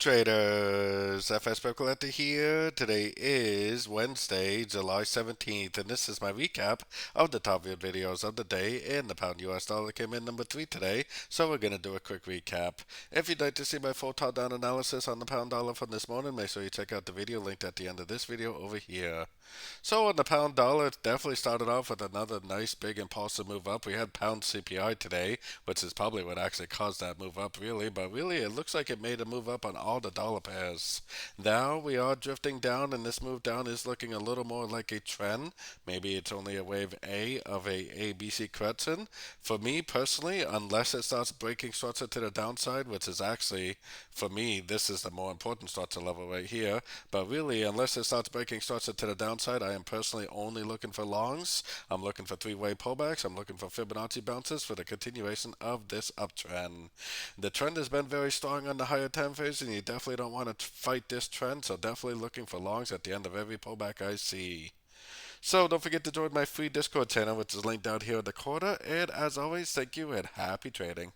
traders, FX Pip Collector here. Today is Wednesday, July 17th, and this is my recap of the top viewed videos of the day. And the pound US dollar came in number 3 today, so we're going to do a quick recap. If you'd like to see my full top down analysis on the pound dollar from this morning, make sure you check out the video linked at the end of this video over here. So on the pound dollar, it definitely started off with another nice big impulsive move up. We had pound CPI today, which is probably what actually caused that move up really, but really it looks like it made a move up on all the dollar pairs. Now we are drifting down, and this move down is looking a little more like a trend. Maybe it's only a wave A of a ABC correction. For me personally, unless it starts breaking structure to the downside, which is actually, for me, this is the more important structure level right here, but really unless it starts breaking structure to the downside, I am personally only looking for longs. I'm looking for three-way pullbacks. I'm looking for Fibonacci bounces for the continuation of this uptrend. The trend has been very strong on the higher time phase, and you definitely don't want to fight this trend, so definitely looking for longs at the end of every pullback I see. So don't forget to join my free Discord channel, which is linked down here in the corner, and as always, thank you and happy trading.